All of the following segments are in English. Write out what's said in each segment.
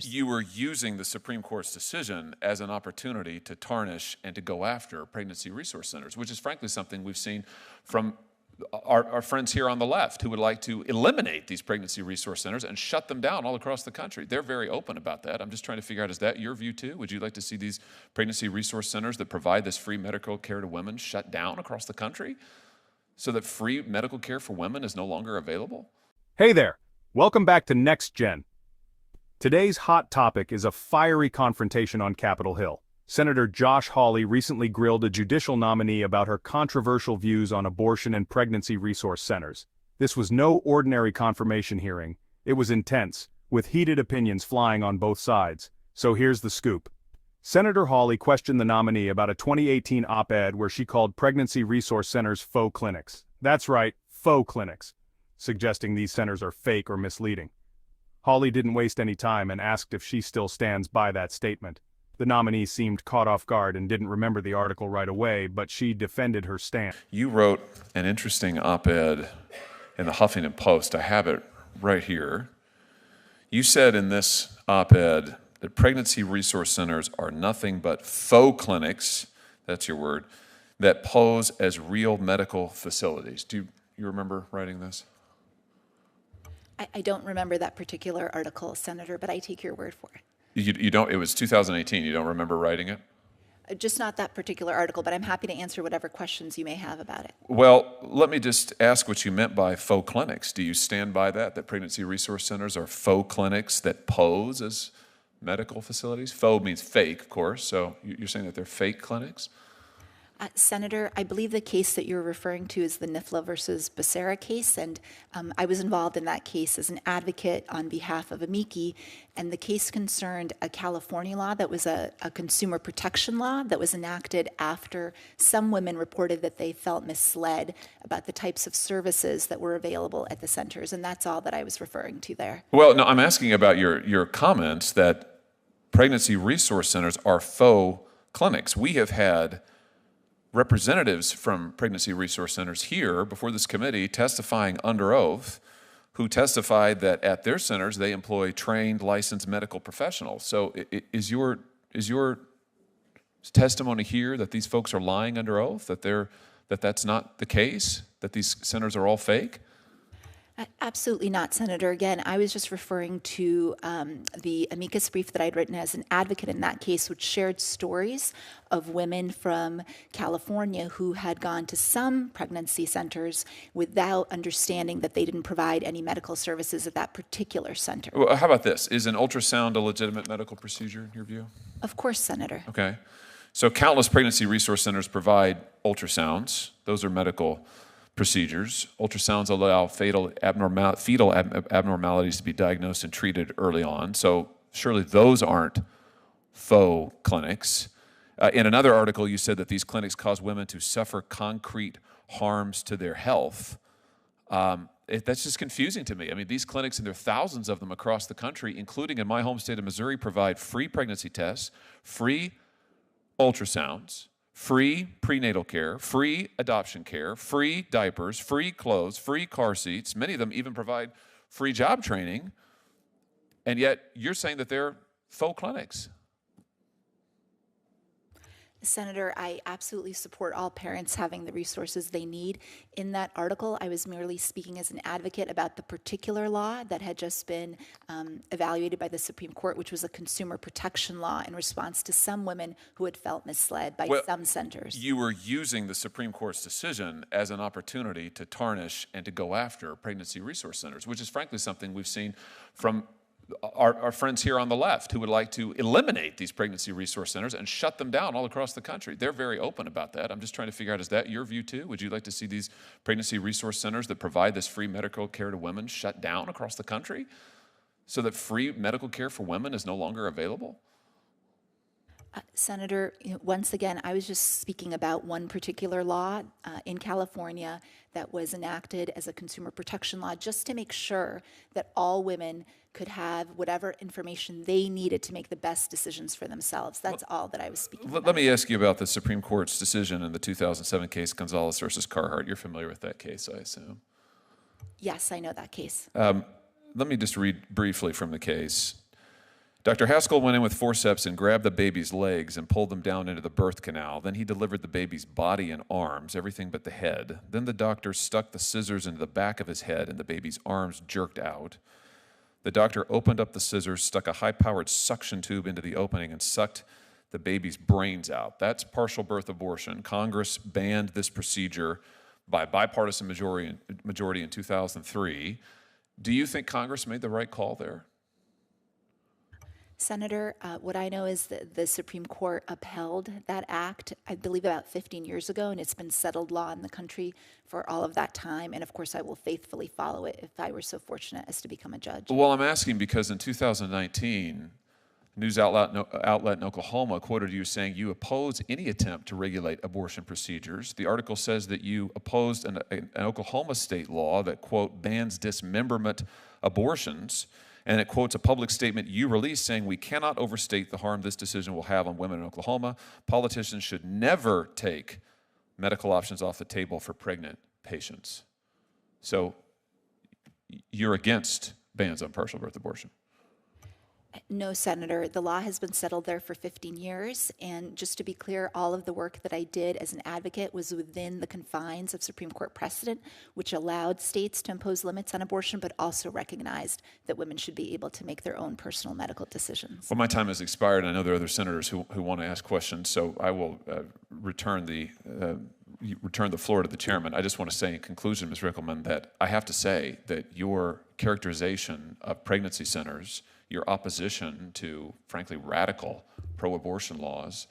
You were using the Supreme Court's decision as an opportunity to tarnish and to go after pregnancy resource centers, which is frankly something we've seen from our friends here on the left who would like to eliminate these pregnancy resource centers and shut them down all across the country. They're very open about that. I'm just trying to figure out, is that your view too? Would you like to see these pregnancy resource centers that provide this free medical care to women shut down across the country so that free medical care for women is no longer available? Hey there, welcome back to Next Gen. Today's hot topic is a fiery confrontation on Capitol Hill. Senator Josh Hawley recently grilled a judicial nominee about her controversial views on abortion and pregnancy resource centers. This was no ordinary confirmation hearing. It was intense, with heated opinions flying on both sides. So here's the scoop. Senator Hawley questioned the nominee about a 2018 op-ed where she called pregnancy resource centers faux clinics. That's right, faux clinics, suggesting these centers are fake or misleading. Hawley didn't waste any time and asked if she still stands by that statement. The nominee seemed caught off guard and didn't remember the article right away, but she defended her stand. You wrote an interesting op-ed in the Huffington Post. I have it right here. You said in this op-ed that pregnancy resource centers are nothing but faux clinics, that's your word, that pose as real medical facilities. Do you remember writing this? I don't remember that particular article, Senator, but I take your word for it. You don't, it was 2018, you don't remember writing it? Just not that particular article, but I'm happy to answer whatever questions you may have about it. Well, let me just ask what you meant by faux clinics. Do you stand by that pregnancy resource centers are faux clinics that pose as medical facilities? Faux means fake, of course, so you're saying that they're fake clinics? Senator, I believe the case that you're referring to is the NIFLA versus Becerra case, and I was involved in that case as an advocate on behalf of amici, and the case concerned a California law that was a consumer protection law that was enacted after some women reported that they felt misled about the types of services that were available at the centers, and that's all that I was referring to there. Well, no, I'm asking about your comments that pregnancy resource centers are faux clinics. We have had representatives from pregnancy resource centers here before this committee testifying under oath who testified that at their centers they employ trained, licensed medical professionals. So is your testimony here that these folks are lying under oath, that that's not the case, that these centers are all fake? Absolutely not, Senator. Again, I was just referring to the amicus brief that I'd written as an advocate in that case, which shared stories of women from California who had gone to some pregnancy centers without understanding that they didn't provide any medical services at that particular center. Well, how about this? Is an ultrasound a legitimate medical procedure in your view? Of course, Senator. Okay. So countless pregnancy resource centers provide ultrasounds. Those are medical procedures. Ultrasounds allow fetal abnormalities to be diagnosed and treated early on. So surely those aren't faux clinics. In another article, you said that these clinics cause women to suffer concrete harms to their health. That's just confusing to me. I mean, these clinics, and there are thousands of them across the country, including in my home state of Missouri, provide free pregnancy tests, free ultrasounds, free prenatal care, free adoption care, free diapers, free clothes, free car seats. Many of them even provide free job training. And yet you're saying that they're faux clinics. Senator, I absolutely support all parents having the resources they need. In that article, I was merely speaking as an advocate about the particular law that had just been evaluated by the Supreme Court, which was a consumer protection law in response to some women who had felt misled by some centers. You were using the Supreme Court's decision as an opportunity to tarnish and to go after pregnancy resource centers, which is frankly something we've seen from our friends here on the left who would like to eliminate these pregnancy resource centers and shut them down all across the country. They're very open about that. I'm just trying to figure out, is that your view too? Would you like to see these pregnancy resource centers that provide this free medical care to women shut down across the country so that free medical care for women is no longer available? Senator, once again, I was just speaking about one particular law in California that was enacted as a consumer protection law just to make sure that all women could have whatever information they needed to make the best decisions for themselves. That's all that I was speaking about. Let me ask you about the Supreme Court's decision in the 2007 case, Gonzalez versus Carhart. You're familiar with that case, I assume. Yes, I know that case. Let me just read briefly from the case. Dr. Haskell went in with forceps and grabbed the baby's legs and pulled them down into the birth canal. Then he delivered the baby's body and arms, everything but the head. Then the doctor stuck the scissors into the back of his head and the baby's arms jerked out. The doctor opened up the scissors, stuck a high-powered suction tube into the opening, and sucked the baby's brains out. That's partial birth abortion. Congress banned this procedure by bipartisan majority in 2003. Do you think Congress made the right call there? Senator, what I know is that the Supreme Court upheld that act, I believe about 15 years ago, and it's been settled law in the country for all of that time. And of course, I will faithfully follow it if I were so fortunate as to become a judge. Well, I'm asking because in 2019, news outlet in Oklahoma quoted you saying you oppose any attempt to regulate abortion procedures. The article says that you opposed an Oklahoma state law that, quote, bans dismemberment abortions. And it quotes a public statement you released saying, "We cannot overstate the harm this decision will have on women in Oklahoma. Politicians should never take medical options off the table for pregnant patients." So you're against bans on partial birth abortion? No, Senator. The law has been settled there for 15 years. And just to be clear, all of the work that I did as an advocate was within the confines of Supreme Court precedent, which allowed states to impose limits on abortion, but also recognized that women should be able to make their own personal medical decisions. Well, my time has expired. I know there are other senators who want to ask questions, so I will return the floor to the chairman. I just want to say in conclusion, Ms. Rickleman, that I have to say that your characterization of pregnancy centers, your opposition to, frankly, radical pro-abortion laws,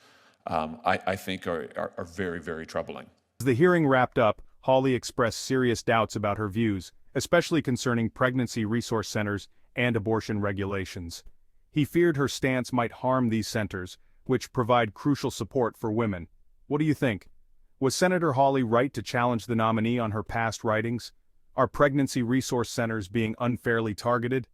I think are very, very troubling. As the hearing wrapped up, Hawley expressed serious doubts about her views, especially concerning pregnancy resource centers and abortion regulations. He feared her stance might harm these centers, which provide crucial support for women. What do you think? Was Senator Hawley right to challenge the nominee on her past writings? Are pregnancy resource centers being unfairly targeted?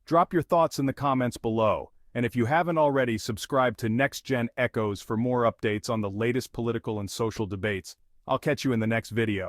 Drop your thoughts in the comments below, and if you haven't already, subscribe to Next Gen Echoes for more updates on the latest political and social debates. I'll catch you in the next video.